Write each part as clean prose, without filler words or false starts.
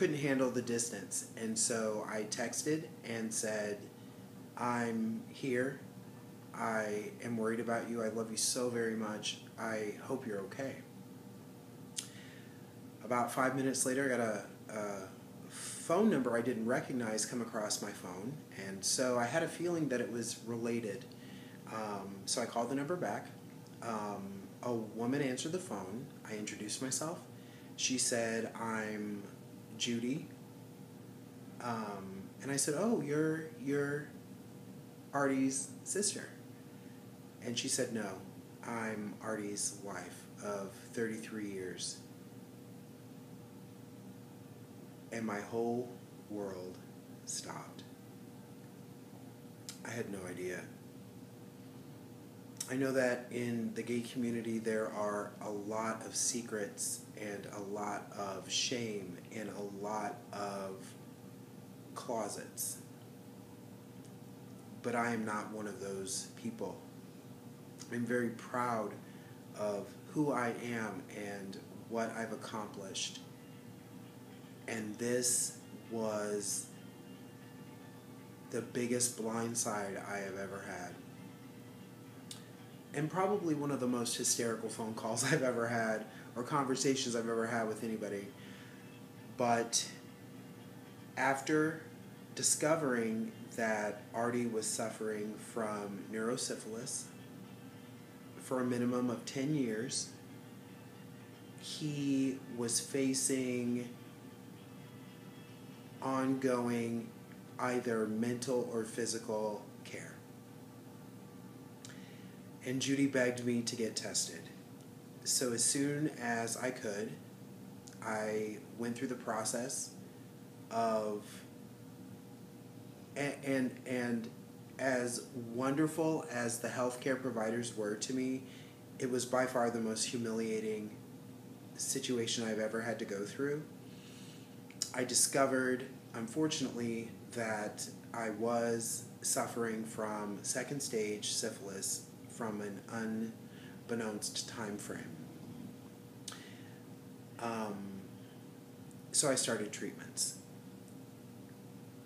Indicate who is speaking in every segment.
Speaker 1: couldn't handle the distance. And so I texted and said, I'm here. I am worried about you. I love you so very much. I hope you're okay. About 5 minutes later, I got a phone number I didn't recognize come across my phone. And so I had a feeling that it was related. So I called the number back. A woman answered the phone. I introduced myself. She said, I'm Judy. And I said, oh, you're Artie's sister. And she said, no, I'm Artie's wife of 33 years. And my whole world stopped. I had no idea. I know that in the gay community there are a lot of secrets and a lot of shame and a lot of closets. But I am not one of those people. I'm very proud of who I am and what I've accomplished. And this was the biggest blindside I have ever had. And probably one of the most hysterical phone calls I've ever had, or conversations I've ever had with anybody. But after discovering that Artie was suffering from neurosyphilis for a minimum of 10 years, he was facing ongoing either mental or physical care. And Judy begged me to get tested. So as soon as I could, I went through the process of, and as wonderful as the healthcare providers were to me, it was by far the most humiliating situation I've ever had to go through. I discovered, unfortunately, that I was suffering from second stage syphilis from an unbeknownst time frame. So I started treatments.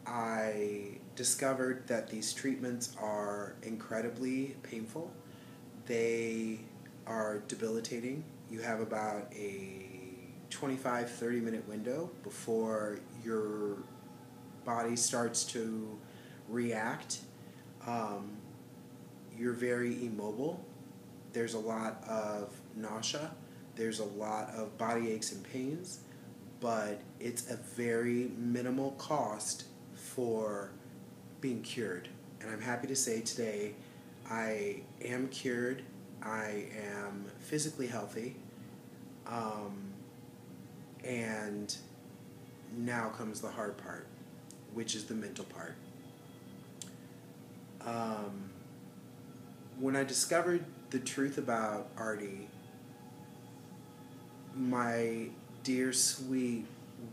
Speaker 1: I discovered that these treatments are incredibly painful. They are debilitating. You have about a 25-30 minute window before your body starts to react. You're very immobile. There's a lot of nausea. There's a lot of body aches and pains, but it's a very minimal cost for being cured. And I'm happy to say today I am cured. I am physically healthy. And now comes the hard part, which is the mental part. When I discovered the truth about Artie, my dear, sweet,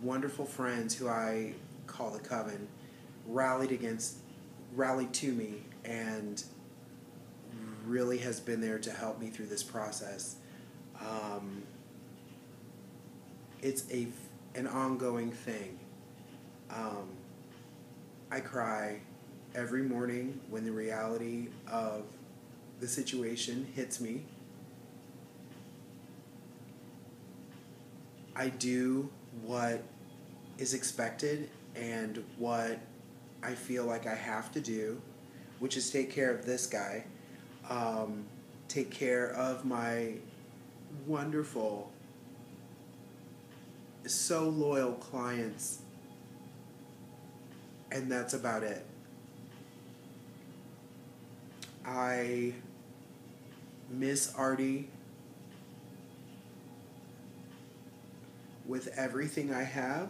Speaker 1: wonderful friends who I call the Coven rallied to me and really has been there to help me through this process. It's an ongoing thing. I cry every morning when the reality of the situation hits me. I do what is expected and what I feel like I have to do, which is take care of this guy, take care of my wonderful, so loyal clients, and that's about it. I miss Artie with everything I have,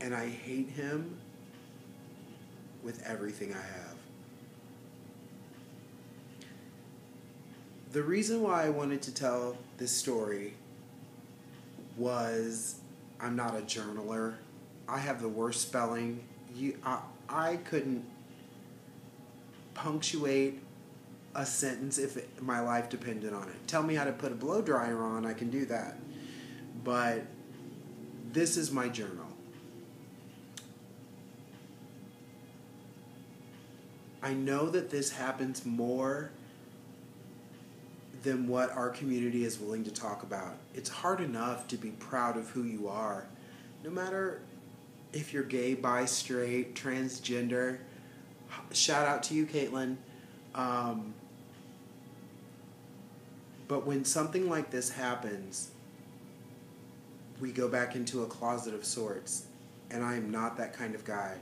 Speaker 1: and I hate him with everything I have. The reason why I wanted to tell this story was I'm not a journaler. I have the worst spelling. I couldn't punctuate a sentence if my life depended on it. Tell me how to put a blow dryer on, I can do that. But This is my journal. I know that this happens more than what our community is willing to talk about. It's hard enough to be proud of who you are, no matter if you're gay, bi, straight, transgender. Shout out to you, Caitlin. But when something like this happens, we go back into a closet of sorts, and I am not that kind of guy.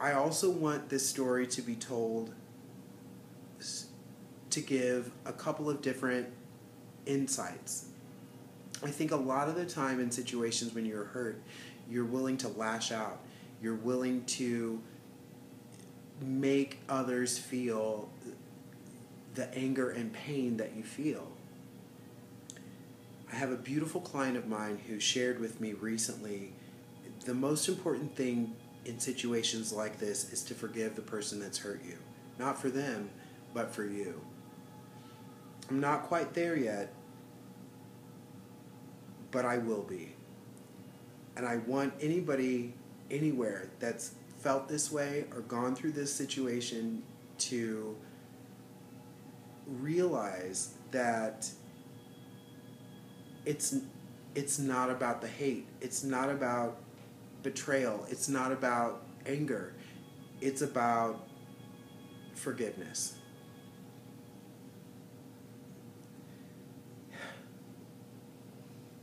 Speaker 1: I also want this story to be told to give a couple of different insights. I think a lot of the time in situations when you're hurt, you're willing to lash out. You're willing to make others feel the anger and pain that you feel. I have a beautiful client of mine who shared with me recently, the most important thing in situations like this is to forgive the person that's hurt you. Not for them, but for you. I'm not quite there yet, but I will be. And I want anybody, anywhere that's felt this way or gone through this situation to realize that it's not about the hate. It's not about betrayal. It's not about anger. It's about forgiveness.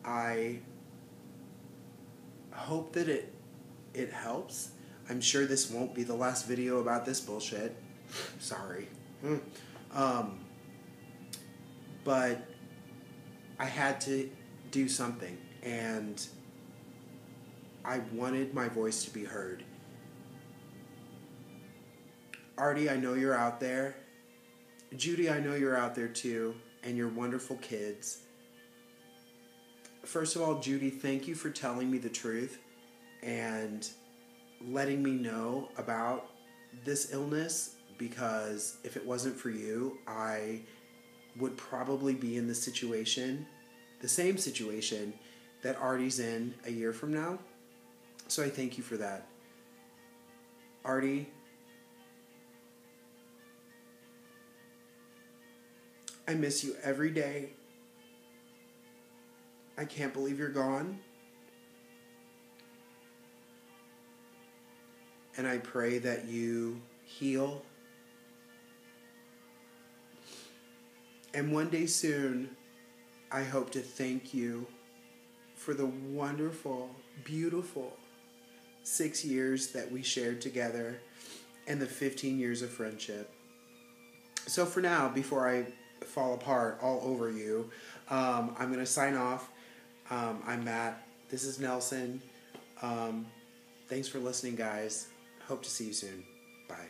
Speaker 1: I hope that it helps. I'm sure this won't be the last video about this bullshit. Sorry. But I had to do something, and I wanted my voice to be heard. Artie, I know you're out there. Judy, I know you're out there too, and your wonderful kids. First of all, Judy, thank you for telling me the truth and letting me know about this illness, because if it wasn't for you, I would probably be in the situation, the same situation that Artie's in a year from now. So I thank you for that. Artie, I miss you every day. I can't believe you're gone. And I pray that you heal. And one day soon, I hope to thank you for the wonderful, beautiful 6 years that we shared together and the 15 years of friendship. So for now, before I fall apart all over you, I'm going to sign off. I'm Matt. This is Nelson. Thanks for listening, guys. Hope to see you soon. Bye.